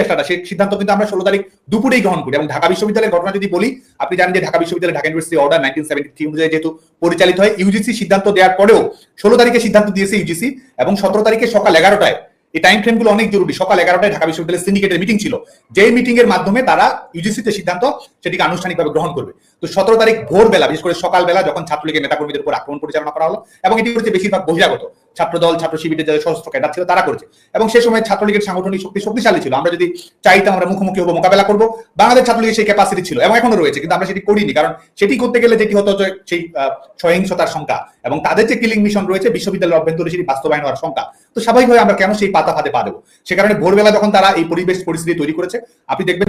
সিদ্ধান্ত কিন্তু আমরা 16 তারিখ দুপুরেই গ্রহণ করি। এবং ঢাকা বিশ্ববিদ্যালয়ের ঘটনা যদি বলি, আপনি জানেন যে ঢাকা বিশ্ববিদ্যালয়, ঢাকা ইউনিভার্সিটি অর্ডার 1973 অনুযায়ী যেহেতু পরিচালিত হয়, ইউজিসি সিদ্ধান্ত দেওয়ার পরেও 16 তারিখে সিদ্ধান্ত দিয়েছে ইউজিসি, এবং 17 তারিখে সকাল 11টায়, এই টাইম ফ্রেম গুলো অনেক জরুরি, সকাল 11টায় ঢাকা বিশ্ববিদ্যালয়ের সিন্ডিকেটের মিটিং ছিল, যেই মিটিং এর মাধ্যমে তারা ইউজিসিতে সিদ্ধান্ত সেটিকে আনুষ্ঠানিকভাবে গ্রহণ করবে। তো 17 তারিখ ভোরবেলা, বিশেষ করে সকালবেলা, যখন ছাত্রলীগের নেতাকর্মীদের উপর আক্রমণ পরিচালনা করা হলো, এবং এটি হচ্ছে বেশিরভাগ বহিরাগত ছাত্রদল ছাত্র শিবিরের যাদের সশস্ত্র ক্যাডার ছিল তারা করেছে, এবং সে সময় ছাত্রলীগের সাংগঠনিক শক্তি শক্তিশালী ছিল। আমরা যদি চাইতাম আমরা মুখোমুখি হবো, মোকাবেলা করবো, বাংলাদেশ ছাত্রলীগের সেই ক্যাপাসিটি ছিল এবং এখনো রয়েছে, কিন্তু আমরা সেটি করিনি। কারণ সেটি করতে গেলে যেটি হতো সেই সহিংসতার সংখ্যা এবং তাদের যে কিলিং মিশন রয়েছে বিশ্ববিদ্যালয়ের অভ্যন্তরে সেটি বাস্তবায়ন হওয়ার সংখ্যা, তো স্বাভাবিকভাবে আমরা কেন সেই পাতা ফাঁদে পা দেবো? সে কারণে ভোরবেলা যখন তারা এই পরিস্থিতি তৈরি করেছে, আপনি দেখবেন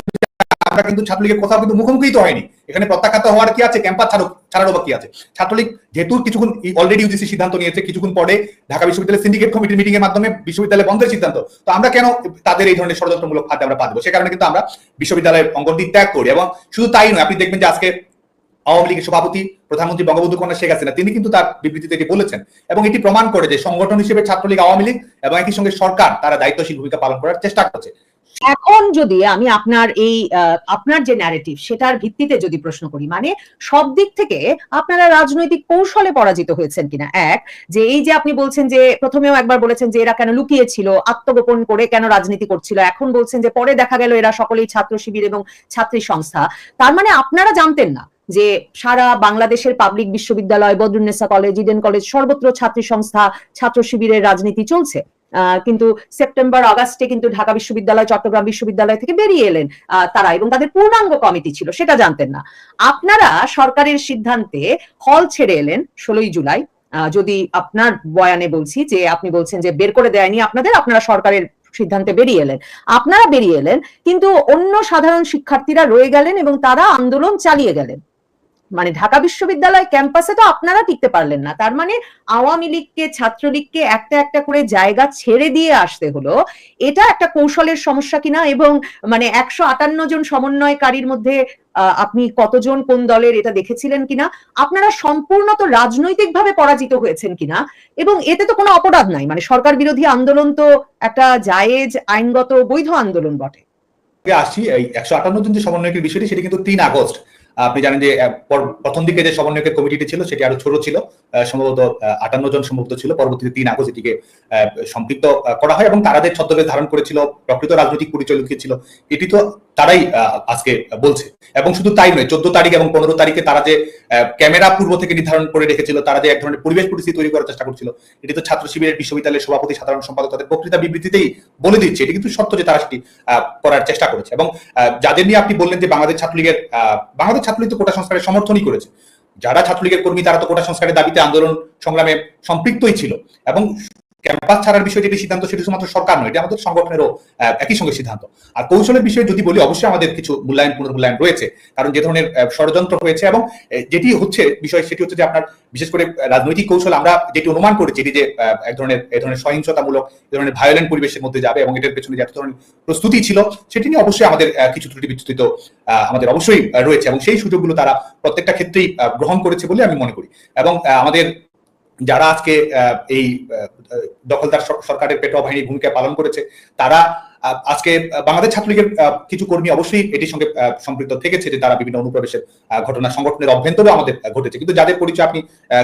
আমরা কিন্তু ছাত্রলীগের কোথাও কিন্তু মুখোমুখি তো হয়নি। এখানে প্রত্যাখ্যাত হওয়ার কি আছে, ক্যাম্পাস ছাড়ারও বা কি আছে? ছাত্রলীগ যেহেতু কিছুক্ষণ অলরেডি ইউজিসি সিদ্ধান্ত নিয়েছে, কিছুক্ষণ পরে ঢাকা বিশ্ববিদ্যালয়ের সিন্ডিকেট কমিটির মিটিং এর মাধ্যমে বিশ্ববিদ্যালয় বন্ধের সিদ্ধান্ত, তো আমরা কেন তাদের এই ধরনের ষড়যন্ত্রমূলক ফাঁদে আমরা পা দেবো? সে কারণে কিন্তু আমরা বিশ্ববিদ্যালয়ের অঙ্গনটি ত্যাগ করি। এবং শুধু তাই নয়, আপনি দেখবেন যে আজকে আওয়ামী লীগের সভাপতি প্রধানমন্ত্রী বঙ্গবন্ধু কন্যা শেখ হাসিনা তিনি কিন্তু তার বিবৃতিতে এটি বলেছেন, এবং এটি প্রমাণ করে যে সংগঠন হিসেবে ছাত্রলীগ, আওয়ামী লীগ এবং একই সঙ্গে সরকার তারা দায়িত্বশীল ভূমিকা পালন করার চেষ্টা করছে। এখন যদি আমি আপনার এই আপনার যে ন্যারেটিভ সেটার ভিত্তিতে যদি প্রশ্ন করি, মানে সব দিক থেকে আপনারা রাজনৈতিক কৌশলে পরাজিত হয়েছেন কিনা। এক, যে এই যে আপনি বলছেন যে প্রথমেও একবার বলেছেন যে এরা কেন লুকিয়েছিল, আত্মগোপন করে কেন রাজনীতি করছিল, এখন বলছেন যে পরে দেখা গেল এরা সকলেই ছাত্র শিবির এবং ছাত্রী সংস্থা। তার মানে আপনারা জানতেন না যে সারা বাংলাদেশের পাবলিক বিশ্ববিদ্যালয়, বদরুন্নেসা কলেজ, ইডেন কলেজ, সর্বত্র ছাত্রী সংস্থা, ছাত্র শিবিরের রাজনীতি চলছে। কিন্তু সেপ্টেম্বর আগস্টে কিন্তু ঢাকা বিশ্ববিদ্যালয়, চট্টগ্রাম বিশ্ববিদ্যালয় থেকে বেরিয়ে এলেন তারা, এবং তাদের পূর্ণাঙ্গ কমিটি ছিল, সেটা জানতেন না। আপনারা সরকারের সিদ্ধান্তে হল ছেড়ে এলেন 16ই জুলাই। যদি আপনার বয়ানে বলছি যে আপনি বলছেন যে বের করে দেয়নি আপনাদের, আপনারা সরকারের সিদ্ধান্তে বেরিয়ে এলেন, আপনারা বেরিয়ে এলেন, কিন্তু অন্য সাধারণ শিক্ষার্থীরা রয়ে গেলেন এবং তারা আন্দোলন চালিয়ে গেলেন। মানে ঢাকা বিশ্ববিদ্যালয় ক্যাম্পাসে তো আপনারা টিকতে পারলেন না। তার মানে আওয়ামী লীগকে, ছাত্রলীগকে একটা একটা করে জায়গা ছেড়ে দিয়ে আসতে হলো। এটা একটা কৌশলের সমস্যা কিনা? এবং মানে 158 জন সমন্বয়কারীর মধ্যে আপনি কতজন কোন দলের এটা দেখেছিলেন কিনা? আপনারা সম্পূর্ণ তো রাজনৈতিকভাবে পরাজিত হয়েছেন কিনা? এবং এতে তো কোনো অপরাধ নাই, মানে সরকার বিরোধী আন্দোলন তো একটা জায়েজ, আইনগত, বৈধ আন্দোলন বটে। আসি এই 158 জন যে সমন্বয়কের বিষয়টি, সেটি কিন্তু 3 আগস্ট। আপনি জানেন যে প্রথম দিকে যে সমন্বয়কের কমিটিটি ছিল সেটি আরো ছোট ছিল, সম্ভবত 58 জন সম্ভবত ছিল। পরবর্তীতে 3 আগস্ট এটিকে সম্পৃক্ত করা হয় এবং তারা যে ছদ্মবেশ ধারণ করেছিল, প্রকৃত রাজনৈতিক পরিচয় লুকিয়েছিল, এটি তো তারাই আজকে বলছে। এবং শুধু তাই নয়, 14 তারিখ এবং 15 তারিখে তারা যে ক্যামেরা পূর্ব থেকে নির্ধারণ করে রেখেছিল, তারা যে এক ধরনের পরিবেশ পরিস্থিতি তৈরি করার চেষ্টা করছিল, এটি তো ছাত্র শিবিরের বিশ্ববিদ্যালয়ের সভাপতি, সাধারণ সম্পাদক তাদের বক্তৃতা বিবৃতিতেই বলে দিচ্ছে। এটি কিন্তু সত্য যে তারা সেটি করার চেষ্টা করেছে। এবং যাদের নিয়ে আপনি বললেন যে বাংলাদেশ ছাত্রলীগ তো কোটা সংস্কারের সমর্থনই করেছে, যারা ছাত্রলীগের কর্মী তারা তো কোটা সংস্কারের দাবিতে আন্দোলন সংগ্রামে সম্পৃক্তই ছিল। এবং ক্যাম্পাস ছাড়ার বিষয়ে যেটি সিদ্ধান্ত, সেটি শুধুমাত্র সরকার নয়, এটি আমাদের সংগঠনেরও একই সঙ্গে সিদ্ধান্ত। আর কৌশলের বিষয়ে যদি বলি, অবশ্যই আমাদের কিছু মূল্যায়ন, পুনর্মূল্যায়ন রয়েছে। কারণ যে ধরনের ষড়যন্ত্র হয়েছে এবং যেটি হচ্ছে বিষয়, সেটি হচ্ছে যে আপনার বিশেষ করে রাজনৈতিক কৌশল আমরা যেটি অনুমান করেছি, এটি যে এক ধরনের সহিংসতামূলক, এই ধরনের ভায়োলেন্ট পরিবেশের মধ্যে যাবে এবং এটার পেছনে যে এত ধরনের প্রস্তুতি ছিল, সেটি নিয়ে অবশ্যই আমাদের কিছু ত্রুটি বিচ্যুতি আমাদের অবশ্যই রয়েছে এবং সেই সুযোগগুলো তারা প্রত্যেকটা ক্ষেত্রেই গ্রহণ করেছে বলে আমি মনে করি। এবং আমাদের যারা আজকে এই দখলদার সরকারের পেটোয়া বাহিনীর ভূমিকা পালন করেছে, তারা আজকে বাংলাদেশ ছাত্রলীগের কিছু কর্মী অবশ্যই এটির সঙ্গে সম্পৃক্ত থেকেছে, যে তারা বিভিন্ন অনুপ্রবেশের ঘটনা সংগঠনের অভ্যন্তরেও আমাদের ঘটেছে। কিন্তু যাদের পরিচয় আপনি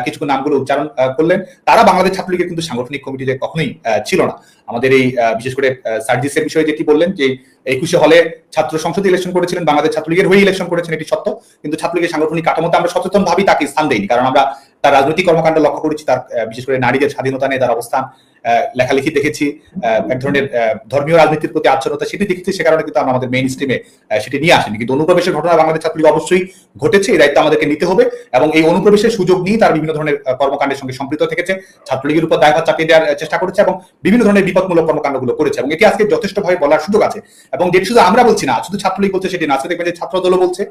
কিছু নামগুলো উচ্চারণ করলেন, তারা বাংলাদেশ ছাত্রলীগের কিন্তু সাংগঠনিক কমিটিতে কখনোই ছিল না। আমাদের এই বিশেষ করে সার্জিসের বিষয়ে যেটি বললেন যে 21 হলে ছাত্র সংসদ ইলেকশন করেছিলেন, বাংলাদেশ ছাত্রলীগের হয়ে ইলেকশন করেছেন, এটি সত্য। কিন্তু ছাত্রলীগের সাংগঠনিক কাঠামোতে আমরা সচেতন ভাবেই তাকে স্থান দেইনি, কারণ আমরা তার রাজনৈতিক কর্মকাণ্ড লক্ষ্য করেছি, তার বিশেষ করে নারীদের স্বাধীনতা নিয়ে তার অবস্থান, লেখালেখি দেখেছি, এক ধরনের ধর্মীয় রাজনীতির প্রতি আচ্ছন্নতা সেটি দেখেছি। সে কারণে কিন্তু আমরা আমাদের মেইন স্ট্রিমে সেটি নিয়ে আসেনি। কিন্তু অনুপ্রবেশের ঘটনা বাংলাদেশ ছাত্রলীগ অবশ্যই ঘটেছে, এই দায়িত্ব আমাদেরকে নিতে হবে। এবং এই অনুপ্রবেশের সুযোগ নিয়ে তার বিভিন্ন ধরনের কর্মকাণ্ডের সঙ্গে সম্পৃক্ত থেকেছে, ছাত্রলীগের উপর দায়ভার চাপিয়ে দেওয়ার চেষ্টা করেছে এবং বিভিন্ন ধরনের বিপদমূলক কর্মকাণ্ডগুলো করেছে। এবং এটি আজকে যথেষ্টভাবে বলার সুযোগ আছে। এবং যেটি শুধু আমরা বলছি না, শুধু ছাত্রলীগ বলছে সেটি না, আজকে দেখবেন যে ছাত্রদলও বলছে,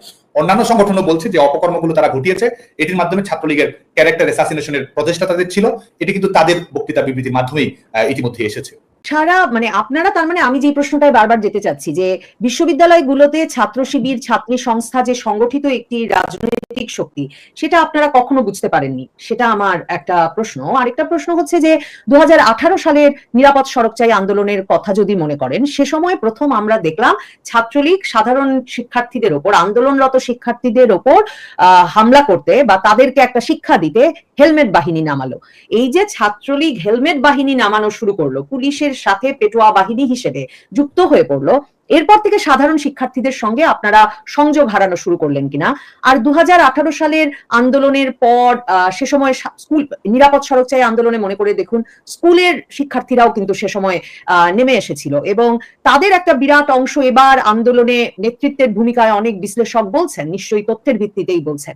অন্যান্য সংগঠনও বলছে যে অপকর্মগুলো তারা ঘটিয়েছে, এটির মাধ্যমে ছাত্রলীগের ক্যারেক্টার অ্যাসাসিনেশনের প্রচেষ্টা তাদের ছিল। এটি কিন্তু তাদের বক্তৃতা বিবৃতির মাধ্যমেই ইতিমধ্যে এসেছে। সারা মানে আপনারা, তার মানে আমি যে প্রশ্নটায় বারবার যেতে চাচ্ছি, যে বিশ্ববিদ্যালয়গুলোতে ছাত্র শিবির, ছাত্রী সংস্থা যে সংগঠিত একটি রাজনৈতিক শক্তি, সেটা আপনারা কখনো বুঝতে পারেননি, সেটা আমার একটা প্রশ্ন। আরেকটা প্রশ্ন হচ্ছে যে 2018 সালের নিরাপদ সড়ক চাই আন্দোলনের কথা যদি মনে করেন, সে সময় প্রথম আমরা দেখলাম ছাত্রলীগ সাধারণ শিক্ষার্থীদের ওপর, আন্দোলনরত শিক্ষার্থীদের ওপর হামলা করতে বা তাদেরকে একটা শিক্ষা দিতে হেলমেট বাহিনী নামালো। এই যে ছাত্রলীগ হেলমেট বাহিনী নামানো শুরু করলো, পুলিশের সাথে পেটোয়া বাহিনী হিসেবে যুক্ত হয়ে পড়লো, এরপর থেকে সাধারণ শিক্ষার্থীদের সঙ্গে আপনারা সংযোগ হারানো শুরু করলেন কিনা? আর 2018 সালের আন্দোলনের পর সে সময় স্কুল নিরাপদ সড়ক চাই আন্দোলনে মনে করে দেখুন স্কুলের শিক্ষার্থীরাও কিন্তু সে সময় নেমে এসেছিল এবং তাদের একটা বিরাট অংশ এবার আন্দোলনে নেতৃত্বের ভূমিকায় অনেক বিশ্লেষক বলছেন, নিশ্চয়ই তথ্যের ভিত্তিতেই বলছেন।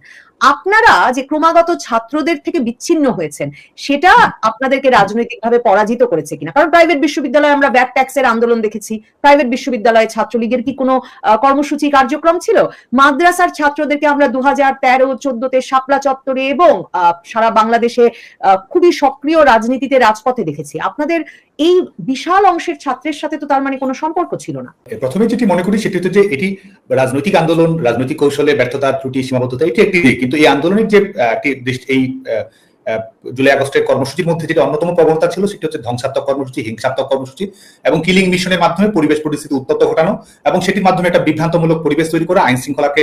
আপনারা যে ক্রমাগত ছাত্রদের থেকে বিচ্ছিন্ন হয়েছেন সেটা আপনাদেরকে রাজনৈতিকভাবে পরাজিত করেছে কিনা? কারণ প্রাইভেট বিশ্ববিদ্যালয়ে আমরা ব্যাক ট্যাক্সের আন্দোলন দেখেছি, প্রাইভেট বিশ্ববিদ্যালয়ে ছাত্রলীগের কি কোনো কর্মসূচি কার্যক্রম ছিল? মাদ্রাসার ছাত্রদেরকে আমরা 2013-14-তে শাপলা চত্বরে এবং সারা বাংলাদেশে খুবই সক্রিয় রাজনীতিতে রাজপথে দেখেছি। আপনাদের এই বিশাল অংশের ছাত্রের সাথে তো তার মানে কোনো সম্পর্ক ছিল না। প্রথমে যেটি মনে করি সেটি হচ্ছে যে এটি রাজনৈতিক আন্দোলন, রাজনৈতিক কৌশলে ব্যর্থতা, ত্রুটি, সীমাবদ্ধতা, এটি একটি দিক। কিন্তু এই আন্দোলনের যে এই জুলাই আগস্টের কর্মসূচির মধ্যে যেটা অন্যতম প্রবণতা ছিল সেটি হচ্ছে ধ্বংসাত্মক কর্মসূচি, হিংসাত্মক কর্মসূচি এবং কিলিং মিশনের মাধ্যমে পরিবেশ পরিস্থিতি উত্তপ্ত ঘটানো এবং সেটির মাধ্যমে একটা বিভ্রান্তমূলক পরিবেশ তৈরি করা, আইন শৃঙ্খলাকে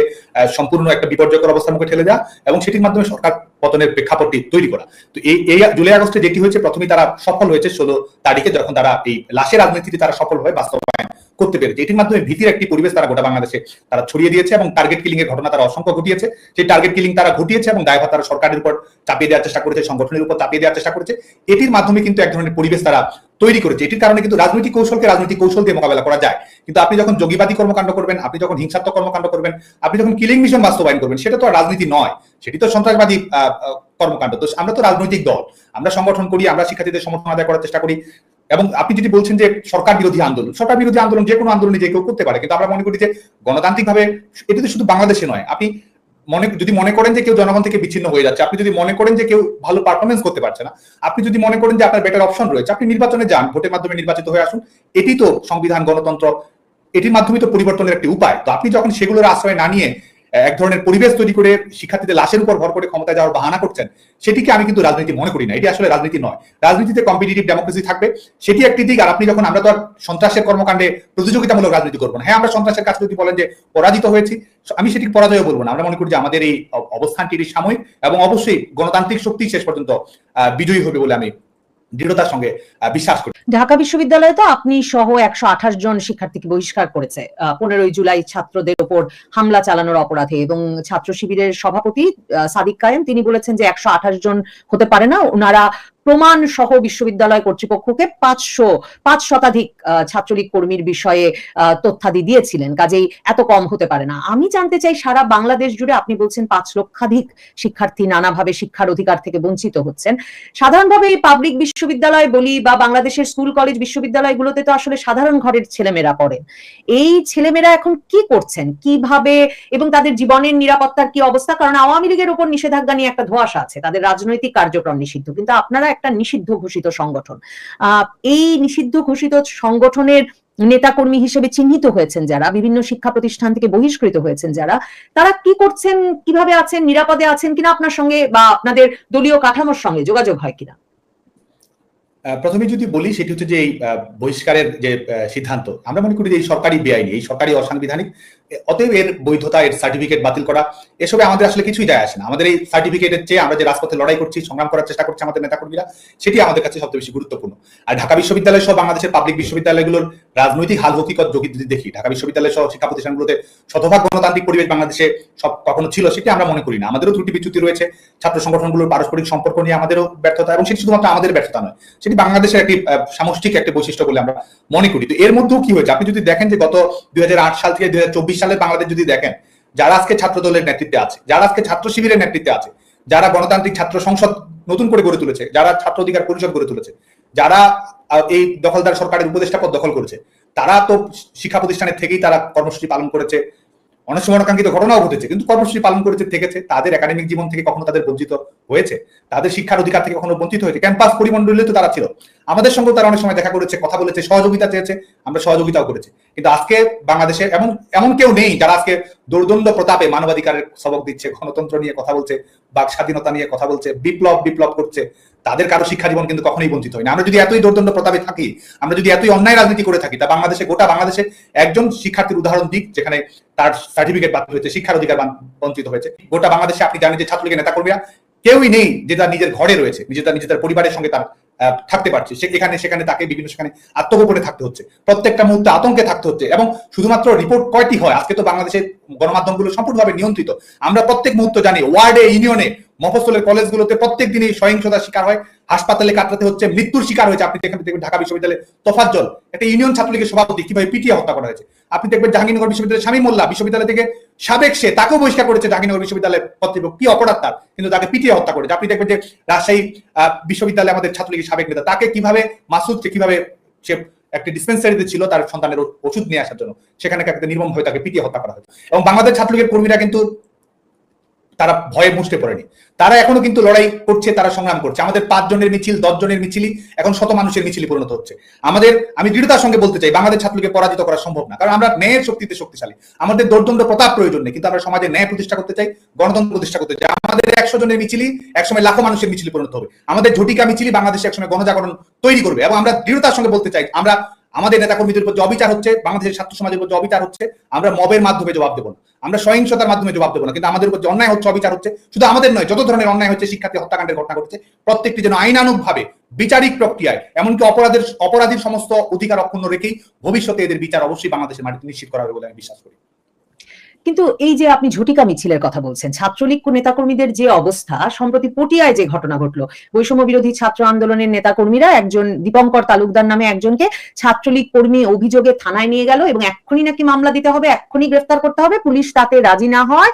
সম্পূর্ণ একটা বিপর্যয়কর অবস্থার মুখে ঠেলে দেওয়া এবং সেটির মাধ্যমে সরকার পতনের প্রেক্ষাপটটি তৈরি করা। তো এই জুলাই আগস্টে যেটি হয়েছে, প্রথমেই তারা সফল হয়েছে 16 তারিখে, যখন তারা এই লাশের রাজনীতিতে তারা সফল হয়ে বাস্তবায়ন করতে পেরেছে। এটির মাধ্যমে ভীতির একটি পরিবেশ তারা গোটা বাংলাদেশে তারা ছড়িয়ে দিয়েছে এবং টার্গেট কিলিং এর ঘটনা তারা অসংখ্য ঘটিয়েছে। সেই টার্গেট কিলিং তারা ঘটিয়েছে এবং দায়ভার তারা সরকারের উপর চাপিয়ে দেওয়ার চেষ্টা করেছে, সংগঠনের উপর চাপিয়ে দেওয়ার চেষ্টা করেছে। এটির মাধ্যমে কিন্তু এক ধরনের পরিবেশ তারা তৈরি করেছে। এটির কারণে কিন্তু রাজনৈতিক কৌশলকে রাজনৈতিক কৌশল দিয়ে মোকাবেলা করা যায়, কিন্তু আপনি যখন জঙ্গিবাদী কর্মকাণ্ড করবেন, আপনি যখন হিংসাত্মক কর্মকাণ্ড করবেন, আপনি যখন কিলিং মিশন বাস্তবায়ন করবেন, সেটা তো আর রাজনীতি নয়, সেটি তো সন্ত্রাসবাদী কর্মকাণ্ড। তো আমরা তো রাজনৈতিক দল, আমরা সংগঠন করি, আমরা শিক্ষার্থীদের সমর্থন আদায় করার চেষ্টা করি। এবং আপনি যদি বলছেন যে সরকার বিরোধী আন্দোলন, সরকার বিরোধী আন্দোলন যে কোনো আন্দোলনে যে কেউ করতে পারে, কিন্তু আমরা মনে করি যে গণতান্ত্রিক ভাবে, এটি তো শুধু বাংলাদেশে নয়, আপনি যদি মনে করেন যে কেউ জনগণ থেকে বিচ্ছিন্ন হয়ে যাচ্ছে, আপনি যদি মনে করেন যে কেউ ভালো পারফরমেন্স করতে পারছে না, আপনি যদি মনে করেন যে আপনার বেটার অপশন রয়েছে, আপনি নির্বাচনে যান, ভোটের মাধ্যমে নির্বাচিত হয়ে আসুন। এটি তো সংবিধান, গণতন্ত্র, এটির মাধ্যমে তো পরিবর্তনের একটি উপায়। তো আপনি যখন সেগুলোর আশ্রয় না নিয়ে এক ধরনের পরিবেশ তৈরি করে শিক্ষার্থীদের লাশের উপর ভর করে ক্ষমতায় যাওয়ার বাহানা করছেন, সেটিকে আমি কিন্তু রাজনীতি মনে করি না। এটি আসলে রাজনীতি নয়। রাজনীতিতে কম্পিটিটিভ ডেমোক্রেসি থাকবে, সেটি একটি দিক। আর আপনি যখন, আমরা তো আর সন্ত্রাসের কর্মকাণ্ডে প্রতিযোগিতামূলক রাজনীতি করবো না। হ্যাঁ, আমরা সন্ত্রাসের কাছে যদি বলেন যে পরাজিত হয়েছি, আমি সেটি পরাজয় বলবো না। আমরা মনে করি যে আমাদের এই অবস্থানটি সাময়িক এবং অবশ্যই গণতান্ত্রিক শক্তি শেষ পর্যন্ত বিজয়ী হবে বলে আমি দৃঢ়তার সঙ্গে বিশ্বাস করি। ঢাকা বিশ্ববিদ্যালয়ে তো আপনি সহ 128 জন শিক্ষার্থীকে বহিষ্কার করেছে 15 জুলাই ছাত্রদের উপর হামলা চালানোর অপরাধে, এবং ছাত্র শিবিরের সভাপতি সাদিক কায়েম তিনি বলেছেন যে 128 জন হতে পারে না, ওনারা প্রমাণ সহ বিশ্ববিদ্যালয় কর্তৃপক্ষকে 5 শতাধিক ছাত্রলীগ কর্মীর বিষয়ে তথ্যাদি দিয়েছিলেন, কাজেই এত কম হতে পারে না। আমি জানতে চাই, সারা বাংলাদেশ জুড়ে আপনি বলছেন 5 লক্ষাধিক শিক্ষার্থী নানাভাবে শিক্ষার অধিকার থেকে বঞ্চিত হচ্ছেন। সাধারণভাবে এই পাবলিক বিশ্ববিদ্যালয় বলি বা বাংলাদেশের স্কুল কলেজ বিশ্ববিদ্যালয়গুলোতে তো আসলে সাধারণ ঘরের ছেলেমেয়েরা পড়েন। এই ছেলেমেয়েরা এখন কি করছেন, কিভাবে, এবং তাদের জীবনের নিরাপত্তার কি অবস্থা? কারণ আওয়ামী লীগের উপর নিষেধাজ্ঞা নিয়ে একটা ধোঁয়াশা আছে, তাদের রাজনৈতিক কার্যক্রম নিষিদ্ধ, কিন্তু আপনারা একটা নিষিদ্ধ ঘোষিত সংগঠন। এই নিষিদ্ধ ঘোষিত সংগঠনের নেতাকর্মী হিসেবে চিহ্নিত হয়েছেন যারা, বিভিন্ন শিক্ষা প্রতিষ্ঠান থেকে বহিষ্কৃত হয়েছেন যারা, তারা কি করছেন, কিভাবে আছেন, নিরাপদে আছেন কিনা, আপনার সঙ্গে বা আপনাদের দলীয় কাঠামোর সঙ্গে যোগাযোগ হয় কিনা? প্রথমে যদি বলি, সেটি হচ্ছে যে এই বহিষ্কারের যে সিদ্ধান্ত, আমরা মনে করি যে এই সরকারি বেআইনি, এই সরকারি অসাংবিধানিক, অতএব এর বৈধতা, এর সার্টিফিকেট বাতিল করা, এসবে আমাদের আসলে কিছুই যায় আসে না। আমাদের এই সার্টিফিকেটের চেয়ে আমরা যে রাজপথে লড়াই করছি, সংগ্রাম করার চেষ্টা করছি আমাদের নেতাকর্মীরা, সেটি আমাদের কাছে সবচেয়ে বেশি গুরুত্বপূর্ণ। আর ঢাকা বিশ্ববিদ্যালয় সহ বাংলাদেশের পাবলিক বিশ্ববিদ্যালয়গুলোর রাজনৈতিক হাল হকিকত যদি দেখি, ঢাকা বিশ্ববিদ্যালয় সহ শিক্ষা প্রতিষ্ঠানগুলোতে শতভাগ গণতান্ত্রিক পরিবেশ বাংলাদেশে সব কখনো ছিল, সেটি আমরা মনে করি না। আমাদেরও ত্রুটি বিচ্যুতি রয়েছে, ছাত্র সংগঠনগুলোর পারস্পরিক সম্পর্ক নিয়ে আমাদেরও ব্যর্থতা, এবং সেটি শুধুমাত্র আমাদের ব্যর্থতা নয়, সেটি বাংলাদেশের একটি সামষ্টিক একটি বৈশিষ্ট্য বলে আমরা মনে করি। তো এর মধ্যেও কি হয়েছে, আপনি যদি দেখেন যে গত 2008 সাল থেকে 2024 সালের বাংলাদেশ যদি দেখেন, যারা আজকে ছাত্র দলের নেতৃত্বে আছে, যারা আজকে ছাত্র শিবিরের নেতৃত্বে আছে, যারা গণতান্ত্রিক ছাত্র সংসদ নতুন করে গড়ে তুলেছে, যারা ছাত্র অধিকার পরিষদ গড়ে তুলেছে, যারা এই দখলদার সরকারের উপদেষ্টা পদ দখল করেছে, তারা তো শিক্ষা প্রতিষ্ঠানের থেকেই তারা কর্মসূচি পালন করেছে। অনেক সময় অনাকাঙ্ক্ষিত ঘটনাও ঘটেছে, কিন্তু কর্মসূচি পালন করেছে, থেকেছে। তাদের একাডেমিক জীবন থেকে কখনো তাদের বঞ্চিত হয়েছে, তাদের শিক্ষার অধিকার থেকে কখনো বঞ্চিত হয়েছে। ক্যাম্পাস পরিমণ্ডলে তো তারা ছিল, আমাদের সঙ্গে তারা অনেক সময় দেখা করেছে, কথা বলেছে, সহযোগিতা চেয়েছে, আমরা সহযোগিতাও করেছি। কিন্তু আজকে বাংলাদেশে এমন কেউ নেই যারা আজকে দৌর্দণ্ড প্রতাপে মানবাধিকারের সবক দিচ্ছে, গণতন্ত্র নিয়ে কথা বলছে, বাক স্বাধীনতা নিয়ে কথা বলছে, বিপ্লব করছে। তাদের কারো শিক্ষা জীবন কিন্তু কখনোই বঞ্চিত হয় না। আমরা যদি এতই দৌর্দণ্ড প্রতাপে থাকি, আমরা যদি এতই অন্যায় রাজনীতি করে থাকি, তা বাংলাদেশে, গোটা বাংলাদেশে একজন শিক্ষার্থীর উদাহরণ দিক যেখানে তার সার্টিফিকেট বাতিল হয়েছে, শিক্ষার অধিকার বঞ্চিত হয়েছে। গোটা বাংলাদেশে আপনি জানেন যে ছাত্রলীগের নেতাকর্মীরা কেউই নেই যে তার নিজের ঘরে রয়েছে, নিজের পরিবারের সঙ্গে তার থাকতে পারছে, এখানে সেখানে তাকে বিভিন্ন সেখানে আত্মগোপনে থাকতে হচ্ছে, প্রত্যেকটা মুহূর্তে আতঙ্কে থাকতে হচ্ছে। এবং শুধুমাত্র রিপোর্ট কয়টি হয়, আজকে তো বাংলাদেশের গণমাধ্যমগুলো সম্পূর্ণভাবে নিয়ন্ত্রিত। আমরা প্রত্যেক মুহূর্ত জানি, ওয়ার্ডে, ইউনিয়নে, মফস্বলের কলেজগুলোতে প্রত্যেক দিনই সহিংসতার শিকার হয়, হাসপাতালে কাটাতে হচ্ছে, মৃত্যুর শিকার হয়েছে। আপনি দেখবেন ঢাকা বিশ্ববিদ্যালয়ে তোফাজ্জল, একটা ইউনিয়ন ছাত্রলীগের সভাপতি, কিভাবে পিটিয়ে হত্যা করা হয়েছে। আপনি দেখবেন জাহাঙ্গীরনগর বিশ্ববিদ্যালয়ের শামীম মোল্লা, বিশ্ববিদ্যালয় থেকে সাবেক সে, তাকেও বহিষ্কার করেছে জাহাঙ্গীরনগর বিশ্ববিদ্যালয় কর্তৃপক্ষ। কি অপরাধ তার, কিন্তু তাকে পিটিয়ে হত্যা করেছে। আপনি দেখবেন যে রাজশাহী বিশ্ববিদ্যালয়ে আমাদের ছাত্রলীগের সাবেক নেতা, তাকে কিভাবে, মাসুদকে কিভাবে, সে একটি ডিসপেন্সারিতে ছিল তার সন্তানের ওষুধ নিয়ে আসার জন্য, সেখানে একটা নির্মম হয়ে তাকে পিটিয়ে হত্যা করা হয়েছে। এবং বাংলাদেশ ছাত্রলীগের কর্মীরা কিন্তু তারা ভয়ে মুছতে পড়েনি, তারা এখনো কিন্তু লড়াই করছে, তারা সংগ্রাম করছে। আমাদের 5 জনের মিছিল, 10 জনের মিছিলই এখন শত মানুষের মিছিলে পরিণত হচ্ছে। আমি দৃঢ়তার সঙ্গে বলতে চাই, বাংলাদেশ ছাত্রলীগকে পরাজিত করা সম্ভব না, কারণ আমরা ন্যায়ের শক্তিতে শক্তিশালী। আমাদের দৌর্দণ্ড প্রতাপ প্রয়োজন নেই, কিন্তু আমরা সমাজে ন্যায় প্রতিষ্ঠা করতে চাই, গণতন্ত্র প্রতিষ্ঠা করতে চাই। আমাদের 100 জনের মিছিলই একসময় লাখো মানুষের মিছিলে পরিণত হবে। আমাদের ঝটিকা মিছিলই বাংলাদেশে একসময় গণজাগরণ তৈরি করবে। এবং আমরা দৃঢ়তার সঙ্গে বলতে চাই, আমাদের নেতাকর্মীদের উপর যে অবিচার হচ্ছে, বাংলাদেশের ছাত্র সমাজের উপর যে অবিচার হচ্ছে, আমরা মবের মাধ্যমে জবাব দেবো না, আমরা সহিংসতার মাধ্যমে জবাব দেবো না, কিন্তু আমাদের উপর যে অন্যায় হচ্ছে, অবিচার হচ্ছে, শুধু আমাদের নয়, যত ধরনের অন্যায় হচ্ছে, শিক্ষার্থী হত্যাকাণ্ডের ঘটনা ঘটছে, প্রত্যেকটি যেন আইনানুগ ভাবে বিচারিক প্রক্রিয়ায়, এমনকি অপরাধীর সমস্ত অধিকার অক্ষুণ্ণ রেখেই ভবিষ্যতে এদের বিচার অবশ্যই বাংলাদেশের মাটিতে নিশ্চিত করা হবে বলে আমি বিশ্বাস করি। কিন্তু এই যে আপনি ঝটিকা মিছিলের কথা বলছেন, ছাত্রলীগ নেতাকর্মীদের যে অবস্থা, সম্প্রতি পটিয়ায় যে ঘটনা ঘটলো, বৈষম্য বিরোধী ছাত্র আন্দোলনের নেতাকর্মীরা একজন দীপঙ্কর তালুকদার নামে একজনকে ছাত্রলীগ কর্মী অভিযোগে থানায় নিয়ে গেল এবং এক্ষুনি নাকি মামলা দিতে হবে, এক্ষুনি গ্রেফতার করতে হবে। পুলিশ তাতে রাজি না হয়,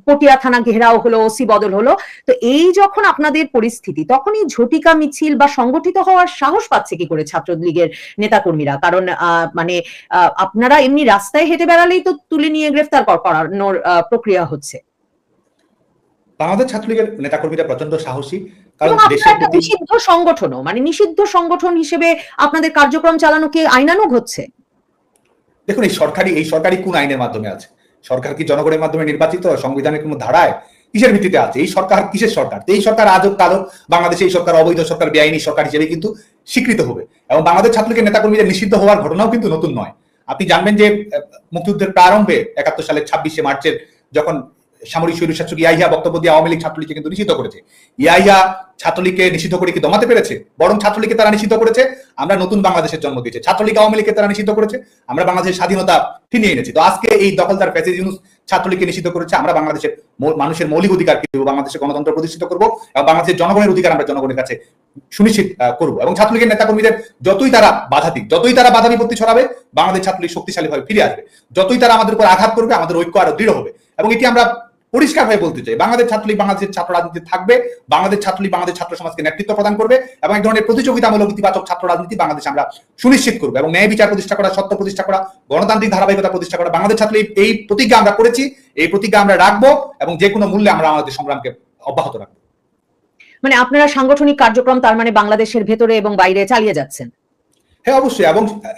পটিয়া থানা ঘেরাও হলো, ওসি বদল হলো। তো এই যখন আপনাদের পরিস্থিতি, তখনই ঝটিকা মিছিল বা সংগঠিত হওয়ার সাহস পাচ্ছে কি করে ছাত্রলীগের নেতাকর্মীরা? কারণ আপনারা এমনি রাস্তায় হেঁটে বেড়ালেই তো তুলে নিয়ে গ্রেফতার করানোর প্রক্রিয়া হচ্ছে। বাংলাদেশ ছাত্রলীগের নেতাকর্মীরা প্রচন্ড সাহসী, কারণ নিষিদ্ধ সংগঠনও, মানে নিষিদ্ধ সংগঠন হিসেবে আপনাদের কার্যক্রম চালানো কি আইনানুগ হচ্ছে? দেখুন, এই সরকারি কোন আইনের মাধ্যমে আছে? সরকার কি জনগণের মাধ্যমে নির্বাচিত? সংবিধানের কোন ধারায় কিসের ভিত্তিতে আছে? এই সরকার কিসের সরকার? এই সরকার আজব কালো, বাংলাদেশে এই সরকার অবৈধ সরকার, বেআইনি সরকার হিসেবে কিন্তু স্বীকৃত হবে। এবং বাংলাদেশ ছাত্রলীগের নেতাকর্মীদের নিষিদ্ধ হওয়ার ঘটনাও কিন্তু নতুন নয়। আপনি জানবেন যে মুক্তিযুদ্ধের প্রারম্ভে 71 সালের 26শে মার্চের যখন সামরিক স্বৈরশাসক ইয়াহিয়া বক্তব্য দিয়ে আওয়ামী লীগ ছাত্রলীগকে কিন্তু নিষিদ্ধ করেছে। ইয়াহিয়া ছাত্রলীগকে নিষিদ্ধ করে কি দমাতে পেরেছে? বরং ছাত্রলীগকে তারা নিষিদ্ধ করেছে, আমরা নতুন বাংলাদেশের জন্ম দিয়েছে। ছাত্রলীগ আওয়ামী লীগকে তারা নিষিদ্ধ করেছে, আমরা বাংলাদেশের স্বাধীনতা ফিরিয়ে এনেছি। তো আজকে এই দখলদার ফ্যাসিস্ট ইউনূস ছাত্রলীগকে নিষিদ্ধ করেছে, আমরা বাংলাদেশের মানুষের মৌলিক অধিকার কি বাংলাদেশের গণতন্ত্র প্রতিষ্ঠিত করবো এবং বাংলাদেশের জনগণের অধিকার আমরা জনগণের কাছে সুনিশ্চিত করবো। এবং ছাত্রলীগের নেতাকর্মীদের যতই তারা বাধা বিপত্তি ছড়াবে, বাংলাদেশ ছাত্রলীগ শক্তিশালী ভাবে ফিরে আসবে। যতই তারা আমাদের উপর আঘাত করবে, আমাদের ঐক্য আরো দৃঢ় হবে। এবং এটি আমরা পরিষ্কার ভাবে বলতে চাই, বাংলাদেশ ছাত্রলীগ বাংলাদেশের ছাত্র রাজনীতি থাকবে, বাংলাদেশ ছাত্রলীগ বাংলাদেশ ছাত্র সমাজকে নেতৃত্ব প্রদান করবে এবং এক ধরনের প্রতিযোগিতামূলক ইতিবাচক ছাত্র রাজনীতি বাংলাদেশে আমরা সুনিশ্চিত করবো। এবং ন্যায় বিচার প্রতিষ্ঠা করা, সত্য প্রতিষ্ঠা করা, গণতান্ত্রিক ধারাবাহিকতা প্রতিষ্ঠা করা, বাংলাদেশ ছাত্রলীগ এই প্রতিজ্ঞা আমরা করেছি, এই প্রতিজ্ঞা আমরা রাখবো এবং যে কোনো মূল্যে আমরা আমাদের সংগ্রামকে অব্যাহত রাখবো। মানে আপনারা সাংগঠনিক কার্যক্রম তার মানে বাংলাদেশের ভেতরে এবং বাইরে চালিয়ে যাচ্ছেন? হ্যাঁ, অবশ্যই।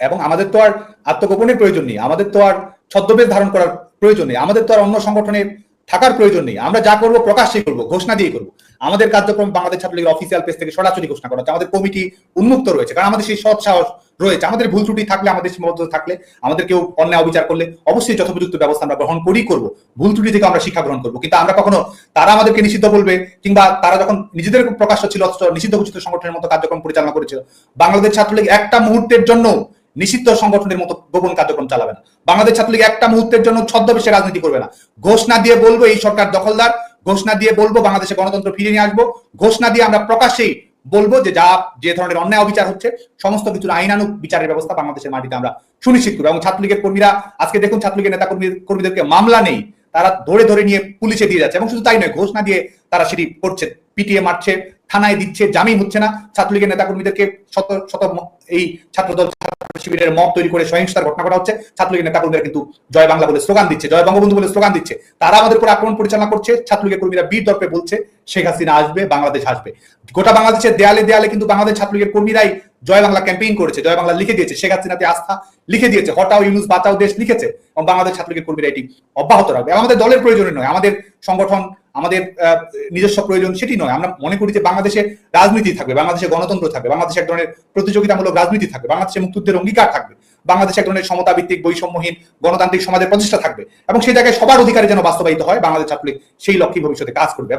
এবং আমাদের তো আর আত্মগোপনের প্রয়োজন নেই, আমাদের তো আর ছদ্মবেশ ধারণ করার প্রয়োজন নেই, আমাদের তো আর অন্য সংগঠনে থাকার প্রয়োজন নেই। আমরা যা করবো প্রকাশ্যেই করবো, ঘোষণা দিয়ে করবো। আমাদের কার্যক্রম বাংলাদেশ ছাত্রলীগের অফিসিয়াল পেজ থেকে সরাসরি ঘোষণা করা হচ্ছে। আমাদের কমিটি উন্মুক্ত রয়েছে, কারণ আমাদের সেই সৎ সাহস রয়েছে। আমাদের ভুল ত্রুটি থাকলে, আমাদের সীমাবদ্ধতা থাকলে, আমাদের কেউ অন্যায় অবিচার করলে অবশ্যই যথোপযুক্ত ব্যবস্থা আমরা গ্রহণ করবো। ভুল ত্রুটি থেকে আমরা শিক্ষা গ্রহণ করবো। কিন্তু আমরা কখনো তারা আমাদেরকে নিষিদ্ধ বলবে, কিংবা তারা যখন নিজেদের প্রকাশ্য ছিল নিষিদ্ধ ঘোষিত সংগঠনের মতো কার্যক্রম পরিচালনা করেছিল, বাংলাদেশ ছাত্রলীগ একটা মুহূর্তের জন্য নিষিদ্ধ সংগঠনের মতো গোপন কার্যক্রম চালাবে না। বাংলাদেশ ছাত্রলীগ একটা মুহূর্তের জন্য ছদ্মবেশে রাজনীতি করবে না। ঘোষণা দিয়ে বলবো এই সরকার দখলদার, ঘোষণা দিয়ে বলবো বাংলাদেশে গণতন্ত্র ফিরিয়ে নিয়ে আসবো, ঘোষণা দিয়ে আমরা প্রকাশ্যেই বলবো যে ধরনের অন্যায় অবিচার হচ্ছে, সমস্ত কিছুর আইনানুগ বিচারের ব্যবস্থা বাংলাদেশের মাটিতে আমরা সুনিশ্চিত করবো। এবং ছাত্রলীগের কর্মীরা আজকে দেখুন, ছাত্রলীগের নেতা কর্মীদেরকে মামলা নেই, তারা ধরে ধরে নিয়ে পুলিশে দিয়ে যাচ্ছে। এবং শুধু তাই নয়, ঘোষণা দিয়ে তারা সেটি করছে, পিটিয়ে মারছে, থানায় দিচ্ছে, জামিন হচ্ছে না। ছাত্রলীগের নেতাকর্মীদেরকে শত শত এই ছাত্রদল শিবিরের মত তৈরি করে সহিংসতার ঘটনা ঘটা হচ্ছে। ছাত্রলীগের নেতাকর্মীরা কিন্তু জয় বাংলা বলে স্লোগান দিচ্ছে, জয় বঙ্গবন্ধু বলে স্লোগান দিচ্ছে। তারা আমাদের উপর আক্রমণ পরিচালনা করছে। ছাত্রলীগের কর্মীরা বীর দর্পে বলছে শেখ হাসিনা আসবে, বাংলাদেশ আসবে। গোটা বাংলাদেশের দেয়ালে দেয়ালে কিন্তু বাংলাদেশ ছাত্রলীগের কর্মীরাই জয় বাংলা ক্যাম্পেইন করেছে, জয় বাংলা লিখে দিয়েছে, শেখ হাসিনাতে আস্থা লিখে দিয়েছে, হটাও ইউনূস বাঁচাও দেশ লিখেছে। এবং বাংলাদেশ ছাত্রলীগের কর্মীরা এটি অব্যাহত রাখবে। আমাদের দলের প্রয়োজনে নয়, আমাদের সংগঠন, আমাদের নিজস্ব প্রয়োজন সেটি নয়। আমরা মনে করি যে বাংলাদেশে রাজনীতি থাকবে, বাংলাদেশে গণতন্ত্র থাকবে, বাংলাদেশে এক ধরনের প্রতিযোগিতামূলক রাজনীতি থাকবে, বাংলাদেশে মুক্তিযুদ্ধের অঙ্গীকার থাকবে, বাংলাদেশে এক ধরনের সমতা ভিত্তিক বৈষম্যহীন গণতান্ত্রিক সমাজের প্রতিষ্ঠা থাকবে। এবং সেই জায়গায় সবার অধিকারে যেন বাস্তবায়িত হয়, বাংলাদেশ ছাত্রলীগ সেই লক্ষ্যে ভবিষ্যতে কাজ করবে।